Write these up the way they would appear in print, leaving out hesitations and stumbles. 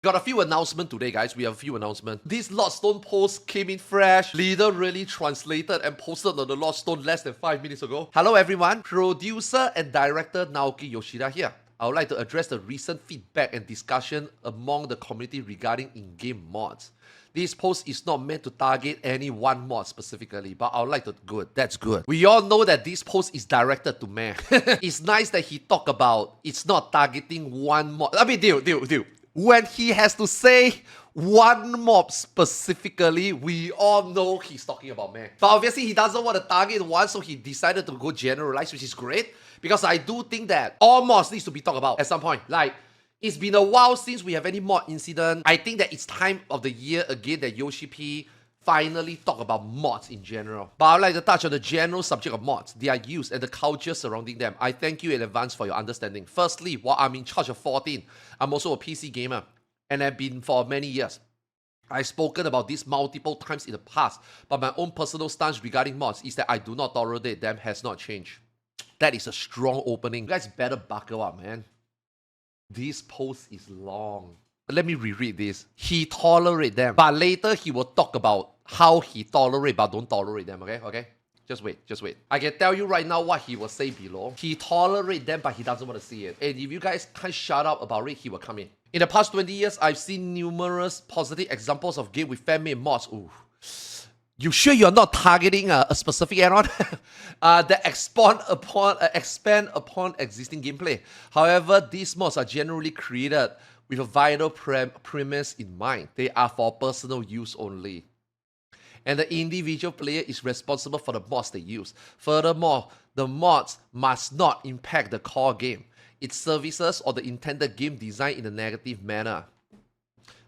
Got a few announcements today, guys. We have a few announcements. This Lordstone post came in fresh. Leader really translated and posted on the Lordstone less than 5 minutes ago. Hello, everyone. Producer and director Naoki Yoshida here. I would like to address the recent feedback and discussion among the community regarding in-game mods. This post is not meant to target any one mod specifically, but I would like to... Good, that's good. We all know that this post is directed to Mare. It's nice that he talked about it's not targeting one mod. I mean, deal. When he has to say one mob specifically, we all know he's talking about Mare. But obviously, he doesn't want to target one, so he decided to go generalize, which is great. Because I do think that all mods needs to be talked about at some point. Like, it's been a while since we have any mod incident. I think that it's time of the year again that YoshiP finally talk about mods in general. But I'd like to touch on the general subject of mods, their use, and the culture surrounding them. I thank you in advance for your understanding. Firstly, while I'm in charge of 14, I'm also a PC gamer, and have been for many years. I've spoken about this multiple times in the past, but my own personal stance regarding mods is that I do not tolerate them has not changed. That is a strong opening. You guys better buckle up, man. This post is long. Let me reread this. He tolerate them, but later he will talk about how he tolerate but don't tolerate them, okay? Just wait. I can tell you right now what he will say below. He tolerate them, but he doesn't want to see it. And if you guys can't shut up about it, he will come in. In the past 20 years, I've seen numerous positive examples of games with fan-made mods. Ooh. You sure you're not targeting a specific add-on that expand upon existing gameplay? However, these mods are generally created with a vital premise in mind. They are for personal use only. And the individual player is responsible for the mods they use. Furthermore, the mods must not impact the core game, its services, or the intended game design in a negative manner.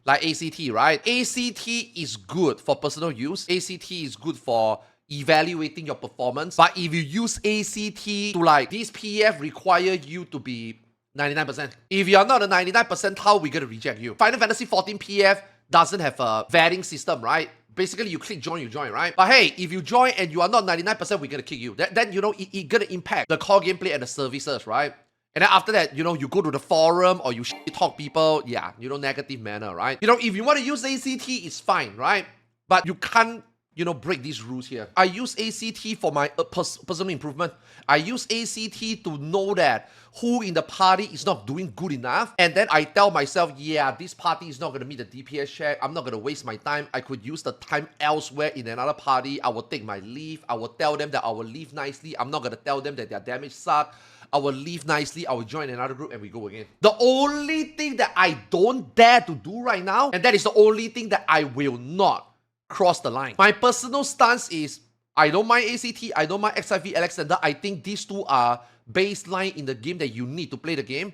Like ACT, right? ACT is good for personal use. ACT is good for evaluating your performance. But if you use ACT to like, this PF require you to be 99%. If you're not a 99%, how are we going to reject you? Final Fantasy 14 PF doesn't have a vetting system, right? Basically, you click join, you join, right? But hey, if you join and you are not 99%, we're going to kick you. Then you know, it's going to impact the core gameplay and the services, right? And then after that, you know, you go to the forum or you talk people, yeah, you know, negative manner, right? You know, if you want to use ACT, it's fine, right? But you can't, you know, break these rules here. I use ACT for my personal improvement. I use ACT to know that who in the party is not doing good enough. And then I tell myself, yeah, this party is not going to meet the DPS check. I'm not going to waste my time. I could use the time elsewhere in another party. I will take my leave. I will tell them that I will leave nicely. I'm not going to tell them that their damage sucks. I will leave nicely, I will join another group, and we go again. The only thing that I don't dare to do right now, and that is the only thing that I will not cross the line. My personal stance is, I don't mind ACT, I don't mind FFXIV Alexander. I think these two are baseline in the game that you need to play the game.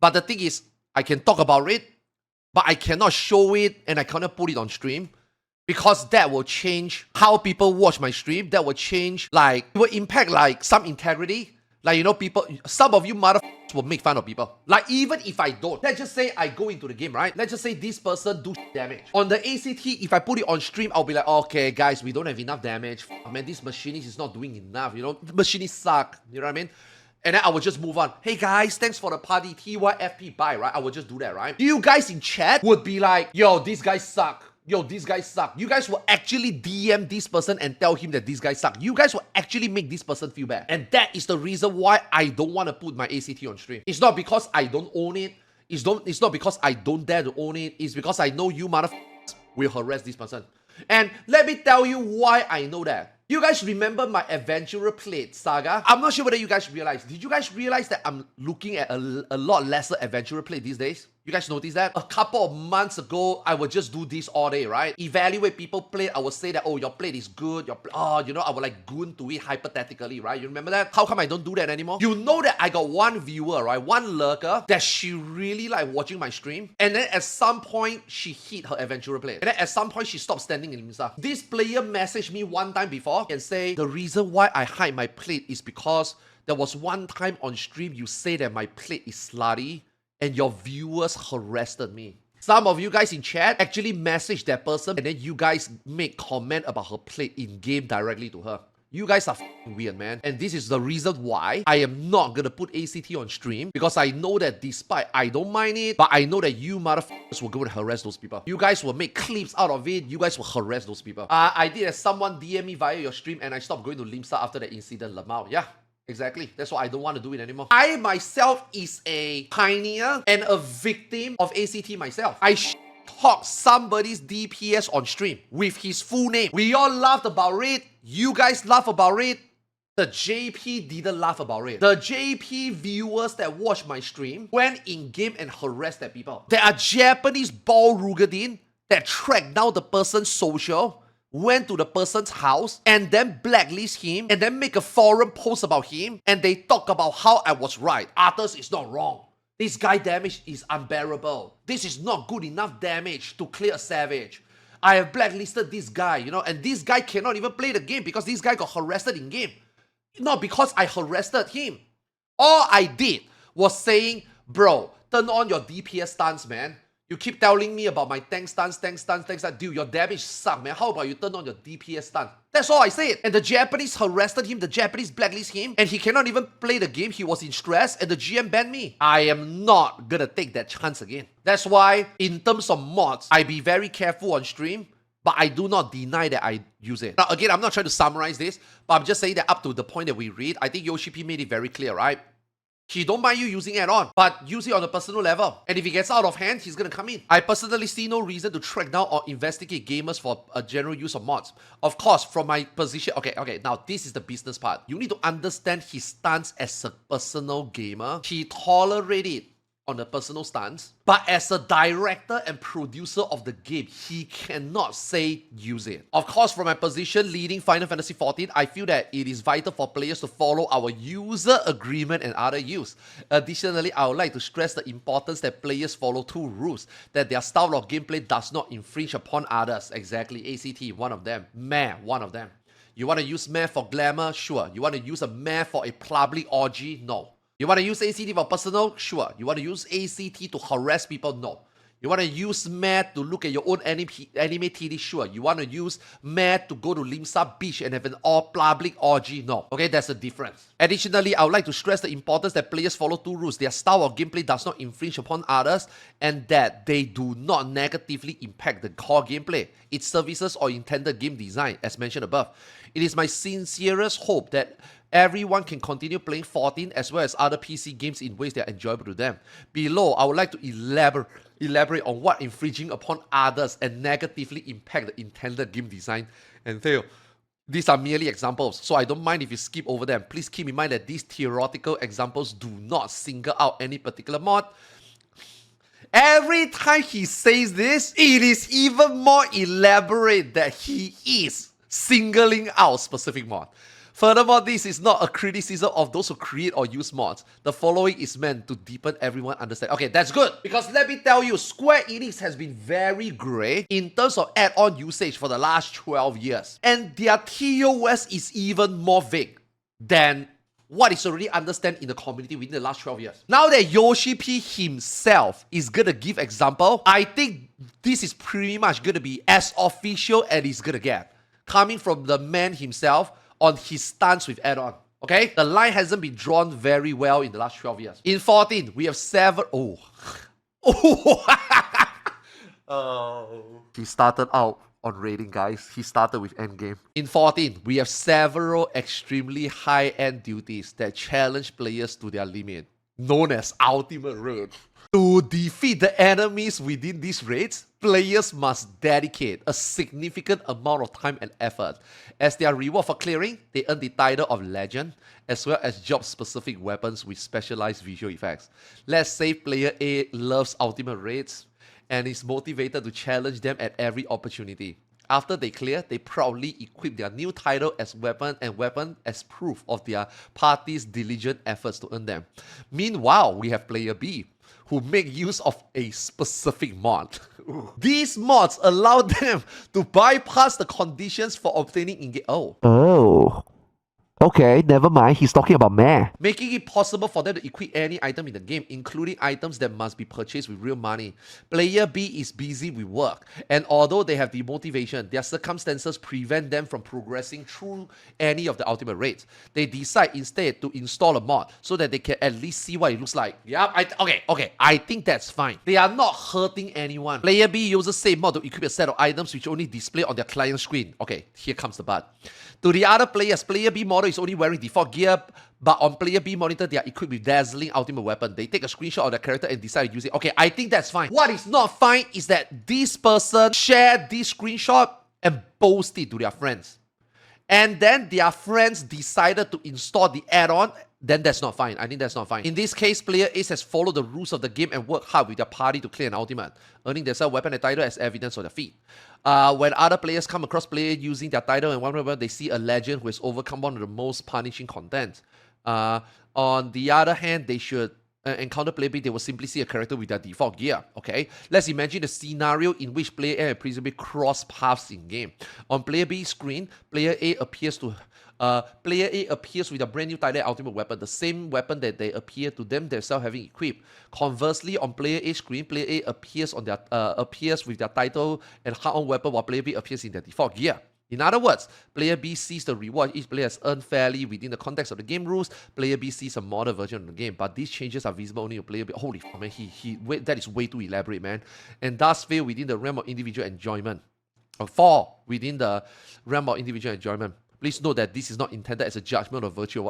But the thing is, I can talk about it, but I cannot show it, and I cannot put it on stream. Because that will change how people watch my stream. That will change, like, it will impact, like, some integrity. Like, you know, people, some of you motherfuckers will make fun of people. Like, even if I don't, let's just say I go into the game, right? Let's just say this person do damage. On the ACT, if I put it on stream, I'll be like, okay, guys, we don't have enough damage. Man, this machinist is not doing enough, you know? The machinists suck, you know what I mean? And then I will just move on. Hey guys, thanks for the party, TYFP, bye, right? I will just do that, right? You guys in chat would be like, yo, these guys suck. Yo, these guys suck. You guys will actually DM this person and tell him that these guys suck. You guys will actually make this person feel bad. And that is the reason why I don't want to put my ACT on stream. It's not because I don't own it. It's not because I don't dare to own it. It's because I know you motherfuckers will harass this person. And let me tell you why I know that. You guys remember my Adventurer Plate saga? I'm not sure whether you guys realize. Did you guys realize that I'm looking at a lot lesser Adventurer Plate these days? You guys notice that? A couple of months ago, I would just do this all day, right? Evaluate people plate. I would say that, oh, your plate is good. You know, I would like goon to it hypothetically, right? You remember that? How come I don't do that anymore? You know that I got one viewer, right? One lurker that she really like watching my stream. And then at some point, she hit her Adventurer Plate. And then at some point, she stopped standing in himself. This player messaged me one time before and say, the reason why I hide my plate is because there was one time on stream you say that my plate is slutty and your viewers harassed me. Some of you guys in chat actually messaged that person and then you guys make comment about her plate in game directly to her. You guys are weird, man. And this is the reason why I am not gonna put ACT on stream, because I know that despite I don't mind it, but I know that you motherfuckers will go and harass those people. You guys will make clips out of it. You guys will harass those people. I did as someone DM me via your stream and I stopped going to Limsa after that incident, Lamau. Yeah. Exactly. That's why I don't want to do it anymore. I myself is a pioneer and a victim of ACT myself. I talked somebody's DPS on stream with his full name. We all laughed about it. You guys laugh about it. The JP didn't laugh about it. The JP viewers that watch my stream went in-game and harassed that people. There are Japanese ball rugadin that tracked down the person's social, went to the person's house, and then blacklist him, and then make a forum post about him, and they talk about how I was right. Arthars is not wrong. This guy damage is unbearable. This is not good enough damage to clear a savage. I have blacklisted this guy, you know, and this guy cannot even play the game because this guy got harassed in game. Not because I harassed him. All I did was saying, bro, turn on your DPS stance, man. You keep telling me about my tank stance. Dude, your damage suck, man. How about you turn on your DPS stance? That's all I said. And the Japanese harassed him, the Japanese blacklist him, and he cannot even play the game. He was in stress, and the GM banned me. I am not gonna take that chance again. That's why, in terms of mods, I be very careful on stream, but I do not deny that I use it. Now, again, I'm not trying to summarize this, but I'm just saying that up to the point that we read, I think YoshiP made it very clear, right? He don't mind you using add-on, but use it on a personal level. And if he gets out of hand, he's gonna come in. I personally see no reason to track down or investigate gamers for a general use of mods. Of course, from my position, okay, now this is the business part. You need to understand his stance as a personal gamer. He tolerated on a personal stance, but as a director and producer of the game, he cannot say use it. Of course, from my position leading Final Fantasy XIV, I feel that it is vital for players to follow our user agreement and other use. Additionally, I would like to stress the importance that players follow two rules, that their style of gameplay does not infringe upon others. Exactly, ACT, one of them. Meh, one of them. You want to use meh for glamour? Sure. You want to use a meh for a public orgy? No. You want to use ACT for personal? Sure. You want to use ACT to harass people? No. You want to use MAD to look at your own anime TD? Sure. You want to use MAD to go to Limsa Beach and have an all-public orgy? No. Okay, that's the difference. Additionally, I would like to stress the importance that players follow two rules. Their style of gameplay does not infringe upon others, and that they do not negatively impact the core gameplay, its services, or intended game design, as mentioned above. It is my sincerest hope that everyone can continue playing 14 as well as other PC games in ways that are enjoyable to them. Below, I would like to elaborate on what infringing upon others and negatively impact the intended game design entail. These are merely examples, so I don't mind if you skip over them. Please keep in mind that these theoretical examples do not single out any particular mod. Every time he says this, it is even more elaborate that he is singling out specific mod. Furthermore, this is not a criticism of those who create or use mods. The following is meant to deepen everyone's understanding. Okay, that's good. Because let me tell you, Square Enix has been very great in terms of add-on usage for the last 12 years. And their TOS is even more vague than what is already understood in the community within the last 12 years. Now that YoshiP himself is gonna give example, I think this is pretty much gonna be as official as it's gonna get. Coming from the man himself, on his stance with add-on. Okay? The line hasn't been drawn very well in the last 12 years. In 14, we have several... He started out on raiding, guys. He started with endgame. In 14, we have several extremely high-end duties that challenge players to their limit, known as ultimate raid. To defeat the enemies within these raids, players must dedicate a significant amount of time and effort. As their reward for clearing, they earn the title of Legend, as well as job-specific weapons with specialized visual effects. Let's say player A loves ultimate raids and is motivated to challenge them at every opportunity. After they clear, they proudly equip their new title as weapon as proof of their party's diligent efforts to earn them. Meanwhile, we have player B, who make use of a specific mod. These mods allow them to bypass the conditions for obtaining engage. Oh. Okay, never mind. He's talking about Mare. Making it possible for them to equip any item in the game, including items that must be purchased with real money. Player B is busy with work, and although they have the motivation, their circumstances prevent them from progressing through any of the ultimate raids. They decide instead to install a mod so that they can at least see what it looks like. Yeah, okay, I think that's fine. They are not hurting anyone. Player B uses same mod to equip a set of items which only display on their client screen. Okay, here comes the but. To the other players, Player B model is only wearing default gear, but on Player B monitor, they are equipped with dazzling ultimate weapon. They take a screenshot of their character and decide to use it. Okay, I think that's fine. What is not fine is that this person shared this screenshot and posted it to their friends. And then their friends decided to install the add-on, then that's not fine. I think that's not fine. In this case, player Ace has followed the rules of the game and worked hard with their party to clear an ultimate, earning themselves weapon and title as evidence of their feat. When other players come across player using their title and one weapon, they see a legend who has overcome one of the most punishing content. On the other hand, they should encounter player B, they will simply see a character with their default gear. Okay, let's imagine a scenario in which player A and player B cross paths in game. On player B's screen, player A appears with a brand new title and ultimate weapon, the same weapon that they appear to themselves having equipped. Conversely, on player A's screen, player A appears with their title and hard-on weapon, while player B appears in their default gear. In other words, player B sees the reward each player has earned fairly within the context of the game rules. Player B sees a modern version of the game, but these changes are visible only to player B. Holy fuck, man, that is way too elaborate, man. And thus fail within the realm of individual enjoyment. Or fall within the realm of individual enjoyment. Please note that this is not intended as a judgment of virtue.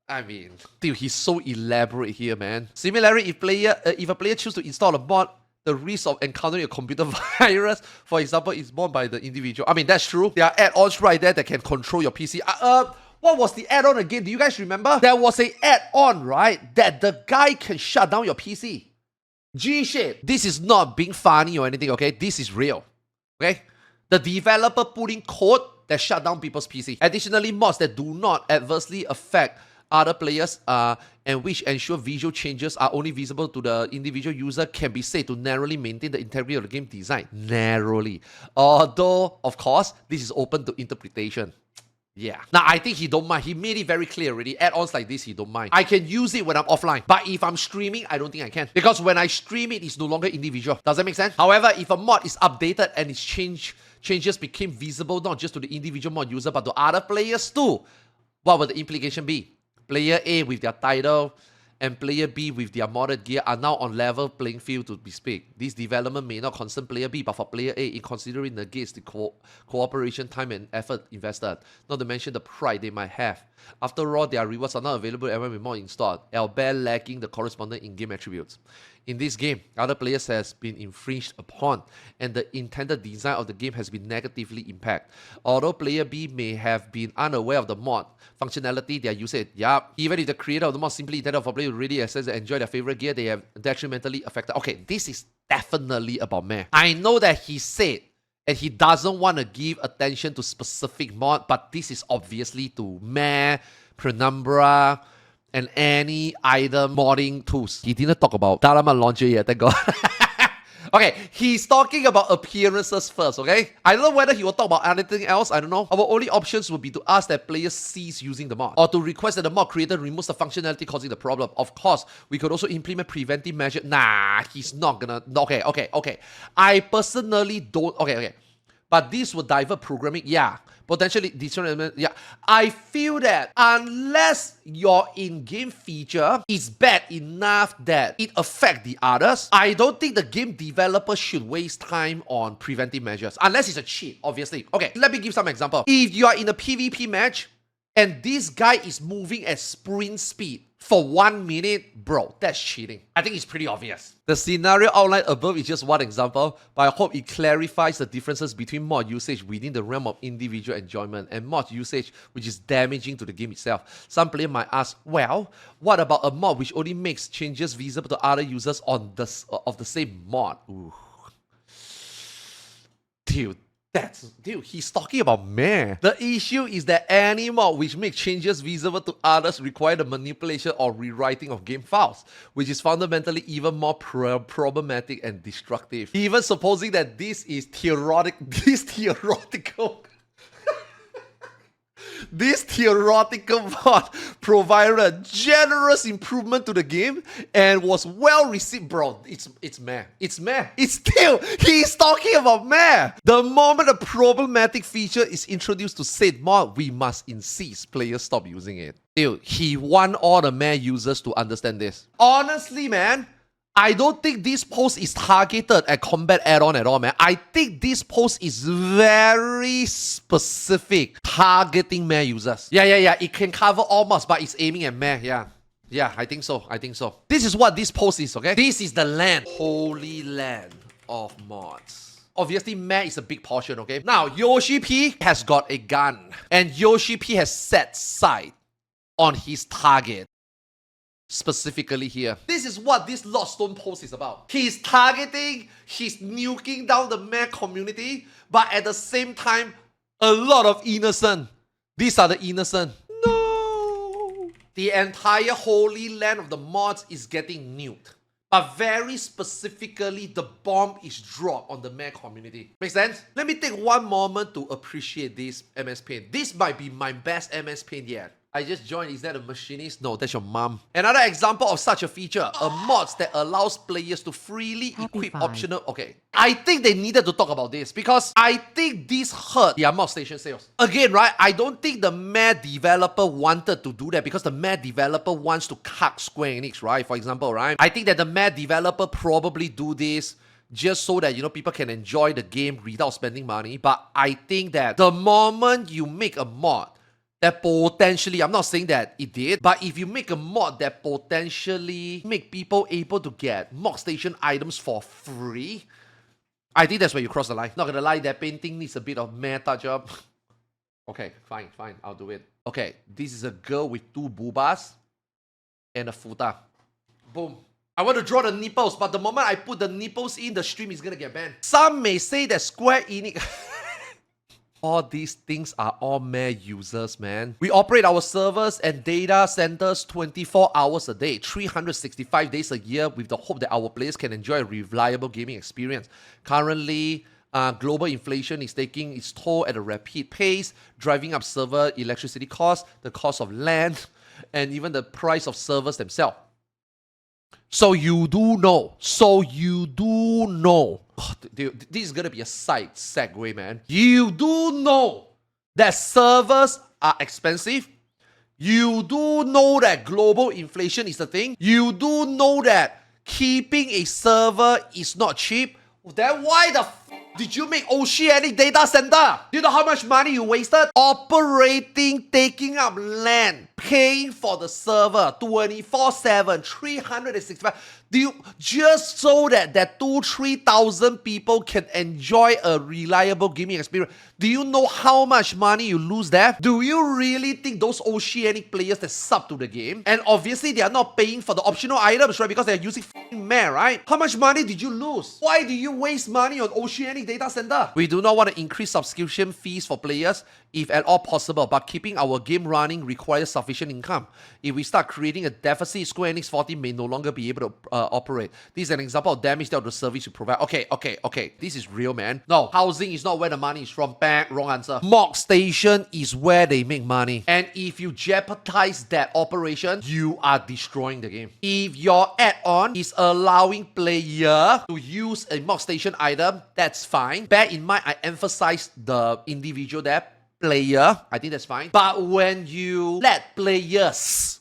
I mean, dude, he's so elaborate here, man. Similarly, if a player chooses to install a mod, the risk of encountering a computer virus, for example, is borne by the individual. I mean, that's true. There are add-ons right there that can control your PC. What was the add-on again? Do you guys remember? There was an add-on, right, that the guy can shut down your PC. G shit. This is not being funny or anything, okay? This is real, okay? The developer put in code that shut down people's PC. Additionally, mods that do not adversely affect other players and which ensure visual changes are only visible to the individual user can be said to narrowly maintain the integrity of the game design. Narrowly. Although, of course, this is open to interpretation. Yeah. Now, I think he don't mind. He made it very clear already. Add-ons like this, he don't mind. I can use it when I'm offline. But if I'm streaming, I don't think I can. Because when I stream it, it's no longer individual. Does that make sense? However, if a mod is updated and its changes became visible not just to the individual mod user, but to other players too, what would the implication be? Player A with their title and player B with their modded gear are now on level playing field to be speak. This development may not concern player B, but for player A, in considering negates the cooperation time and effort invested, not to mention the pride they might have. After all, their rewards are not available everywhere with mod installed, albeit lacking the corresponding in-game attributes. In this game, other players has been infringed upon, and the intended design of the game has been negatively impacted. Although player B may have been unaware of the mod functionality, their user, even if the creator of the mod simply intended for players to really access and enjoy their favorite gear, they have detrimentally affected. Okay, this is definitely about Mare. I know that he said and he doesn't want to give attention to specific mod, but this is obviously to Mare, Penumbra, and any item modding tools. He didn't talk about Dalaman launcher yet, thank God. Okay, he's talking about appearances first, okay? I don't know whether he will talk about anything else, I don't know. Our only options would be to ask that players cease using the mod, or to request that the mod creator removes the functionality causing the problem. Of course, we could also implement preventive measures. Nah, he's not gonna... Okay. I personally don't... Okay. But this would divert programming, potentially determinant, I feel that unless your in-game feature is bad enough that it affects the others, I don't think the game developer should waste time on preventive measures. Unless it's a cheat, obviously. Okay, let me give some example. If you are in a PvP match, and this guy is moving at sprint speed for 1 minute, bro, that's cheating. I think it's pretty obvious. The scenario outlined above is just one example, but I hope it clarifies the differences between mod usage within the realm of individual enjoyment and mod usage which is damaging to the game itself. Some players might ask, well, what about a mod which only makes changes visible to other users of the same mod? Ooh. Dude, he's talking about Mare. The issue is that any mod which makes changes visible to others require the manipulation or rewriting of game files, which is fundamentally even more problematic and destructive. Even supposing that this is theoretical. This theoretical mod provided a generous improvement to the game and was well received, bro. It's meh. It's meh. It's still, he's talking about meh. The moment a problematic feature is introduced to said mod, we must insist players stop using it. Dude, he want all the meh users to understand this. Honestly, man, I don't think this post is targeted at combat add-on at all, man. I think this post is very specific, targeting meh users. Yeah. It can cover all mods, but it's aiming at meh, Yeah, I think so. This is what this post is, okay? This is the land, holy land of mods. Obviously, meh is a big portion, okay? Now, YoshiP has got a gun, and YoshiP has set sight on his target. Specifically here. This is what this Lordstone post is about. He's targeting, he's nuking down the meh community, but at the same time, a lot of innocent. These are the innocent. No! The entire holy land of the mods is getting nuked. But very specifically, the bomb is dropped on the meh community. Make sense? Let me take one moment to appreciate this msPaint. This might be my best msPaint yet. I just joined. Is that a machinist? No, that's your mom. Another example of such a feature, a mod that allows players to freely equip optional... Okay. I think they needed to talk about this because I think this hurt their Mogstation sales. Again, right, I don't think the meh developer wanted to do that because the meh developer wants to cut Square Enix, right? For example, right? I think that the meh developer probably do this just so that, you know, people can enjoy the game without spending money. But I think that the moment you make a mod that potentially, I'm not saying that it did, but if you make a mod that potentially make people able to get Mogstation items for free, I think that's where you cross the line. Not gonna lie, that painting needs a bit of meh touch-up. Okay, fine, I'll do it. Okay, this is a girl with 2 boobas and a futa. Boom. I want to draw the nipples, but the moment I put the nipples in, the stream is gonna get banned. Some may say that Square Enix... All these things are all meh users, man. We operate our servers and data centers 24 hours a day, 365 days a year with the hope that our players can enjoy a reliable gaming experience. Currently, global inflation is taking its toll at a rapid pace, driving up server electricity costs, the cost of land, and even the price of servers themselves. So you do know. Oh, dude, this is gonna be a side segue, man. You do know that servers are expensive. You do know that global inflation is a thing. You do know that keeping a server is not cheap. Then why the did you make oceanic data center? Do you know how much money you wasted? Operating, taking up land, paying for the server 24/7, 365. Do you just so that 2,000-3,000 people can enjoy a reliable gaming experience? Do you know how much money you lose there? Do you really think those oceanic players that sub to the game, and obviously they are not paying for the optional items, right? Because they're using meh, right? How much money did you lose? Why do you waste money on oceanic data center? We do not want to increase subscription fees for players if at all possible, but keeping our game running requires sufficient income. If we start creating a deficit, Square Enix 40 may no longer be able to operate. This is an example of damage to the service you provide. Okay. This is real, man. No, housing is not where the money is from. Bang, wrong answer. Mogstation is where they make money. And if you jeopardize that operation, you are destroying the game. If your add-on is allowing player to use a Mogstation item, that's fine. Bear in mind, I emphasize the individual there. Player, I think that's fine. But when you let players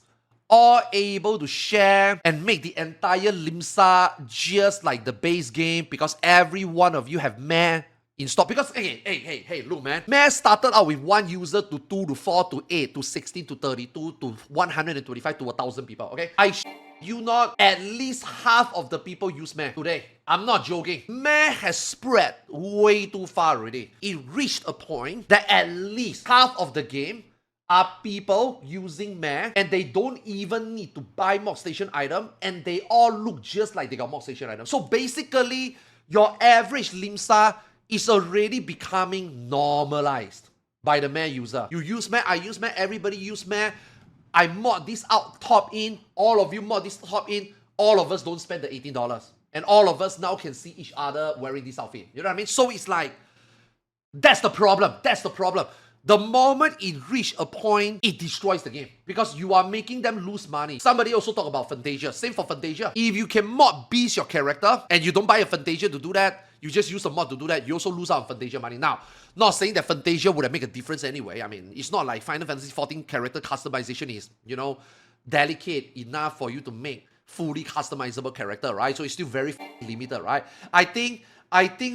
all able to share and make the entire Limsa just like the base game because every one of you have meh in stock. Because, hey, look, man. Meh started out with 1 user to 2 to 4 to 8 to 16 to 32 to 125 to 1,000 people, okay? You not, at least half of the people use meh today. I'm not joking. Meh has spread way too far already. It reached a point that at least half of the game are people using meh and they don't even need to buy Mogstation item and they all look just like they got Mogstation item. So basically, your average Limsa is already becoming normalized by the meh user. You use meh, I use meh, everybody use meh. I mod this out top in, all of you mod this top in, all of us don't spend the $18. And all of us now can see each other wearing this outfit. You know what I mean? So it's like, that's the problem. The moment it reach a point, it destroys the game. Because you are making them lose money. Somebody also talk about Fantasia. Same for Fantasia. If you can mod beast your character, and you don't buy a Fantasia to do that, you just use a mod to do that, you also lose out on Fantasia money. Now, not saying that Fantasia would have made a difference anyway. I mean, it's not like Final Fantasy XIV character customization is, you know, delicate enough for you to make fully customizable character, right? So it's still very limited, right? I think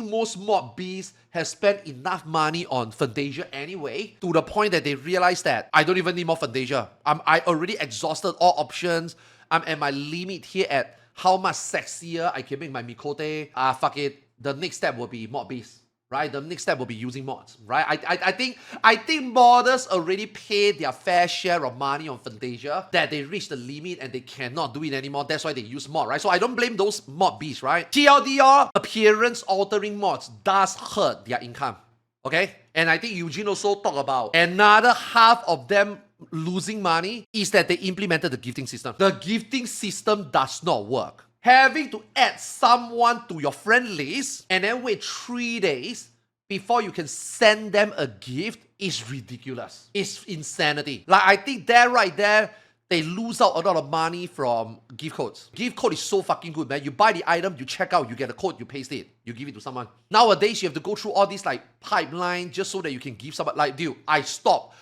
most mod beasts have spent enough money on Fantasia anyway, to the point that they realize that I don't even need more Fantasia. I already exhausted all options. I'm at my limit here at how much sexier I can make my Mikote. Fuck it. The next step will be mod beast, right? The next step will be using mods, right? I think modders already paid their fair share of money on Fantasia, that they reached the limit and they cannot do it anymore. That's why they use mod, right? So I don't blame those mod beasts, right? TLDR, appearance altering mods does hurt their income, okay? And I think Eugene also talked about another half of them losing money is that they implemented the gifting system. The gifting system does not work. Having to add someone to your friend list and then wait 3 days before you can send them a gift is ridiculous. It's insanity. Like, I think that right there, they lose out a lot of money from gift codes. Gift code is so fucking good, man. You buy the item, you check out, you get a code, you paste it, you give it to someone. Nowadays, you have to go through all these like pipeline just so that you can give someone. Like, dude, I stopped.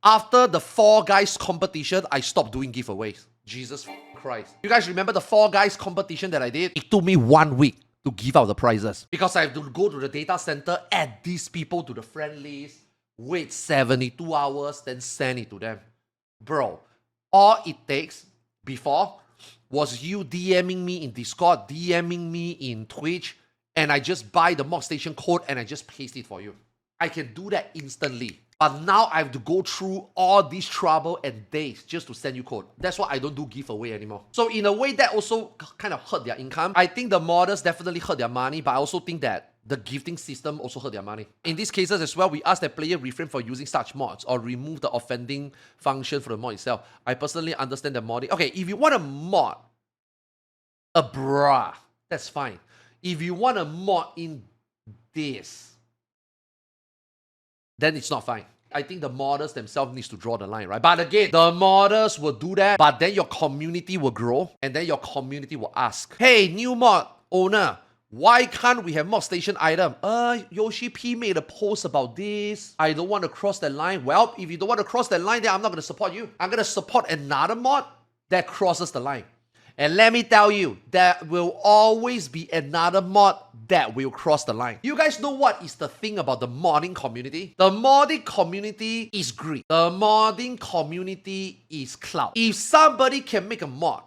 After the 4 Guys competition, I stopped doing giveaways. Jesus Christ. You guys remember the 4 Guys competition that I did? It took me 1 week to give out the prizes. Because I have to go to the data center, add these people to the friend list, wait 72 hours, then send it to them. Bro, all it takes before was you DMing me in Discord, DMing me in Twitch, and I just buy the Mogstation code and I just paste it for you. I can do that instantly. But now I have to go through all this trouble and days just to send you code. That's why I don't do giveaway anymore. So in a way, that also kind of hurt their income. I think the modders definitely hurt their money, but I also think that the gifting system also hurt their money. In these cases as well, we ask the player refrain from using such mods or remove the offending function for the mod itself. I personally understand the modding. Okay, if you want to mod a bra, that's fine. If you want to mod in this, then it's not fine. I think the modders themselves needs to draw the line, right? But again, the modders will do that, but then your community will grow, and then your community will ask, hey, new mod owner, why can't we have Mogstation item? YoshiP made a post about this. I don't want to cross that line. Well, if you don't want to cross that line, then I'm not going to support you. I'm going to support another mod that crosses the line. And let me tell you, there will always be another mod that will cross the line. You guys know what is the thing about the modding community? The modding community is greed. The modding community is clout. If somebody can make a mod,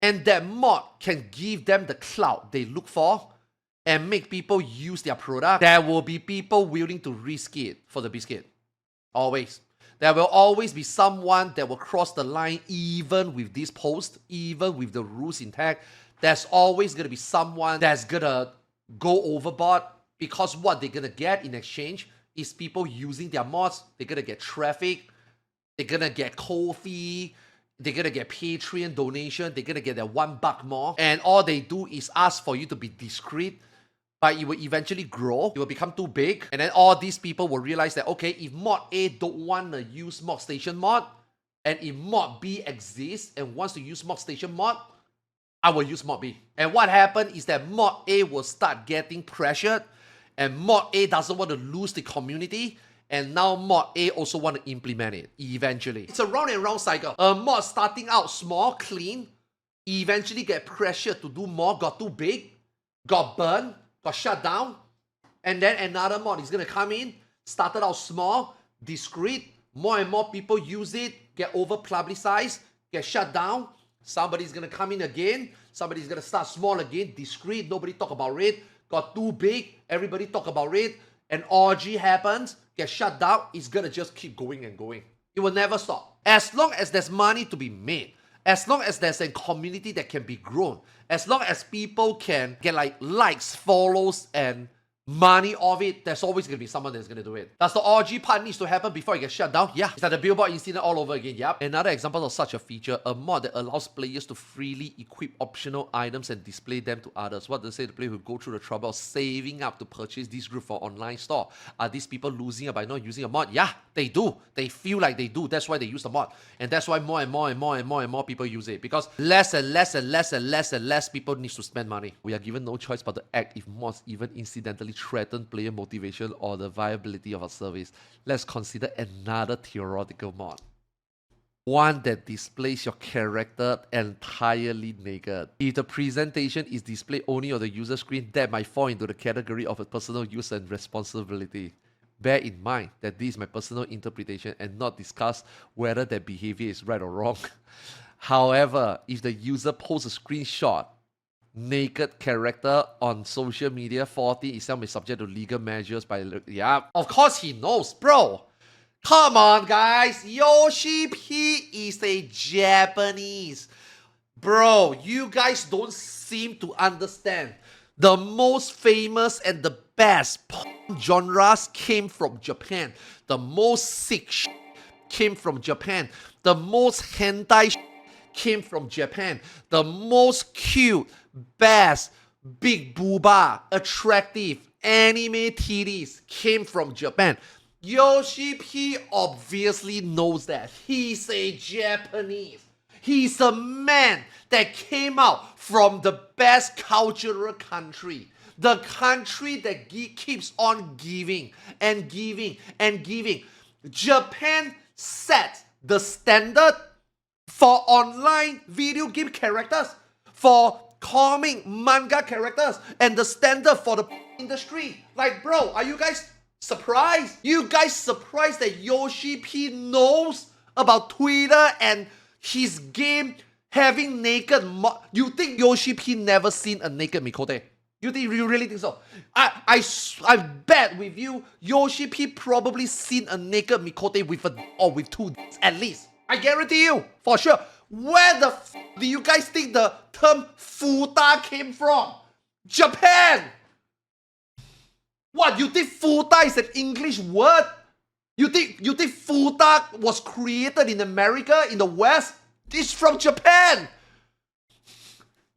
and that mod can give them the clout they look for, and make people use their product, there will be people willing to risk it for the biscuit. Always. There will always be someone that will cross the line even with this post, even with the rules intact. There's always going to be someone that's going to go overboard, because what they're going to get in exchange is people using their mods. They're going to get traffic. They're going to get Ko-fi. They're going to get Patreon donation. They're going to get their $1 more. And all they do is ask for you to be discreet. But it will eventually grow, it will become too big, and then all these people will realize that, okay, if mod A don't want to use Mogstation mod, and if mod B exists and wants to use Mogstation mod, I will use mod B. And what happened is that mod A will start getting pressured, and mod A doesn't want to lose the community, and now mod A also want to implement it, eventually. It's a round and round cycle. A mod starting out small, clean, eventually get pressured to do more, got too big, got burned, got shut down, and then another mod is going to come in, started out small, discreet, more and more people use it, get over publicized, get shut down, somebody's going to come in again, somebody's going to start small again, discreet, nobody talk about it, got too big, everybody talk about it, an orgy happens, get shut down, it's going to just keep going and going. It will never stop. As long as there's money to be made, as long as there's a community that can be grown, as long as people can get like likes, follows, and money of it, there's always going to be someone that's going to do it. Does the orgy part needs to happen before it gets shut down? Yeah. Is that the billboard incident all over again? Yep. Another example of such a feature, a mod that allows players to freely equip optional items and display them to others. What does it say? The player who go through the trouble of saving up to purchase this group for online store. Are these people losing it by not using a mod? Yeah, they do. They feel like they do. That's why they use the mod. And that's why more and more people use it. Because less and less people need to spend money. We are given no choice but to act if mods even incidentally threaten player motivation or the viability of our service. Let's consider another theoretical mod. One that displays your character entirely naked. If the presentation is displayed only on the user screen, that might fall into the category of a personal use and responsibility. Bear in mind that this is my personal interpretation and not discuss whether that behavior is right or wrong. However, if the user posts a screenshot naked character on social media, 14 itself is subject to legal measures by... Yeah, of course he knows, bro. Come on, guys. YoshiP is a Japanese. Bro, you guys don't seem to understand. The most famous and the best genres came from Japan. The most sick came from Japan. The most hentai came from Japan. The most cute, best, big booba, attractive anime titties came from Japan. YoshiP obviously knows that. He's a Japanese. He's a man that came out from the best cultural country. The country that keeps on giving and giving and giving. Japan set the standard for online video game characters, for comic manga characters, and the standard for the industry. Like, bro, are you guys surprised? You guys surprised that YoshiP knows about Twitter and his game having naked mod? You think YoshiP never seen a naked Mikote? You really think so? I bet with you, YoshiP probably seen a naked Mikote with with two at least. I guarantee you, for sure. Where the do you guys think the term futa came from? Japan! What, you think futa is an English word? You think futa was created in America, in the West? It's from Japan!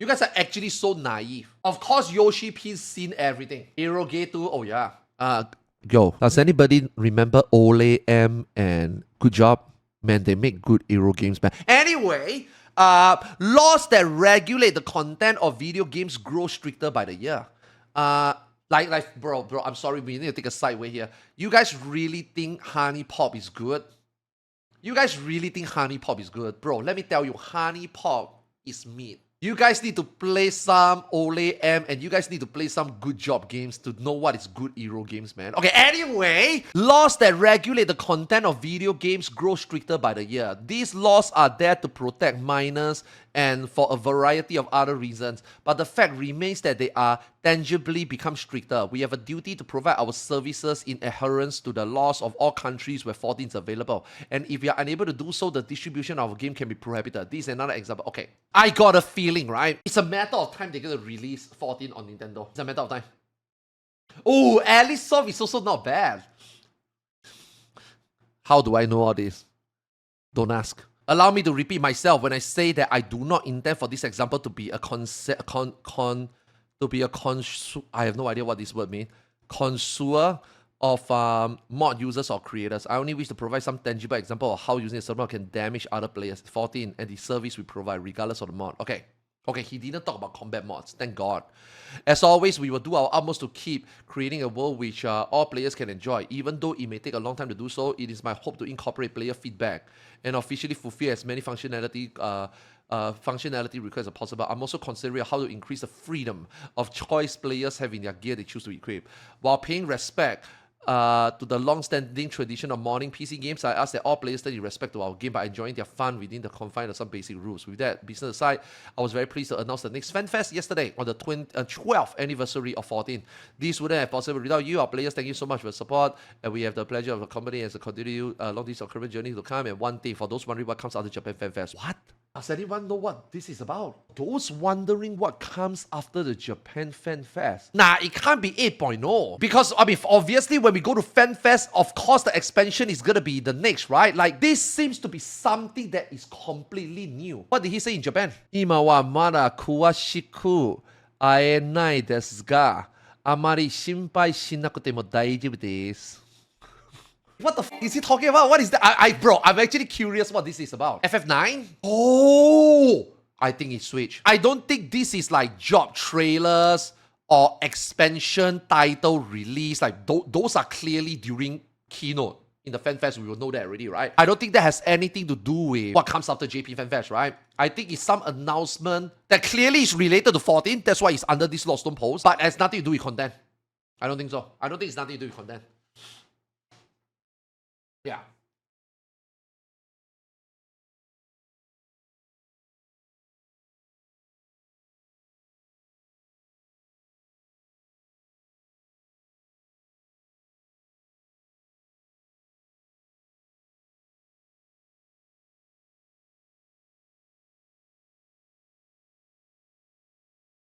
You guys are actually so naive. Of course, YoshiP's seen everything. Eroge too, oh yeah. Yo, does anybody remember Ole M and Good Job? Man, they make good Euro games, man. Anyway, laws that regulate the content of video games grow stricter by the year. Bro, I'm sorry, we need to take a sideway here. You guys really think Honey Pop is good? You guys really think Honey Pop is good? Bro, let me tell you, Honey Pop is meat. You guys need to play some Ole M and you guys need to play some Good Job games to know what is good Euro games, man. Okay, anyway, laws that regulate the content of video games grow stricter by the year. These laws are there to protect minors and for a variety of other reasons. But the fact remains that they are tangibly become stricter. We have a duty to provide our services in adherence to the laws of all countries where 14 is available. And if we are unable to do so, the distribution of a game can be prohibited. This is another example. Okay, I got a feeling, right? It's a matter of time they're going to release 14 on Nintendo. It's a matter of time. Oh, Alisoft is also not bad. How do I know all this? Don't ask. Allow me to repeat myself when I say that I do not intend for this example to be a I have no idea what this word means. Connoisseur of mod users or creators. I only wish to provide some tangible example of how using a server can damage other players. 14 and the service we provide regardless of the mod. Okay, he didn't talk about combat mods, thank God. As always, we will do our utmost to keep creating a world which all players can enjoy. Even though it may take a long time to do so, it is my hope to incorporate player feedback and officially fulfill as many functionality requests as possible. I'm also considering how to increase the freedom of choice players have in their gear they choose to equip. While paying respect to the long-standing tradition of modding PC games, I ask that all players study respect to our game by enjoying their fun within the confines of some basic rules. With that, business aside, I was very pleased to announce the next FanFest yesterday on the 12th anniversary of 14. This wouldn't have possible without you, our players. Thank you so much for your support, and we have the pleasure of accompanying as a continue long this current journey to come. And one day, for those wondering what comes out of Japan FanFest, what? Does anyone know what this is about? Those wondering what comes after the Japan Fan Fest. Nah, it can't be 8.0. Because, I mean, obviously, when we go to Fan Fest, of course, the expansion is gonna be the next, right? Like, this seems to be something that is completely new. What did he say in Japan? Ima wa mada kuwashiku aenai desu ga, amari shinpai shinakute mo daijoubu desu. What the f is he talking about? What is that? Bro, I'm actually curious what this is about. FF9? Oh! I think it's Switch. I don't think this is like job trailers or expansion title release. Like, those are clearly during keynote. In the Fan Fest, we will know that already, right? I don't think that has anything to do with what comes after JP Fan Fest, right? I think it's some announcement that clearly is related to 14. That's why it's under this Lost Stone post. But it has nothing to do with content. I don't think so. I don't think it's nothing to do with content. Yeah.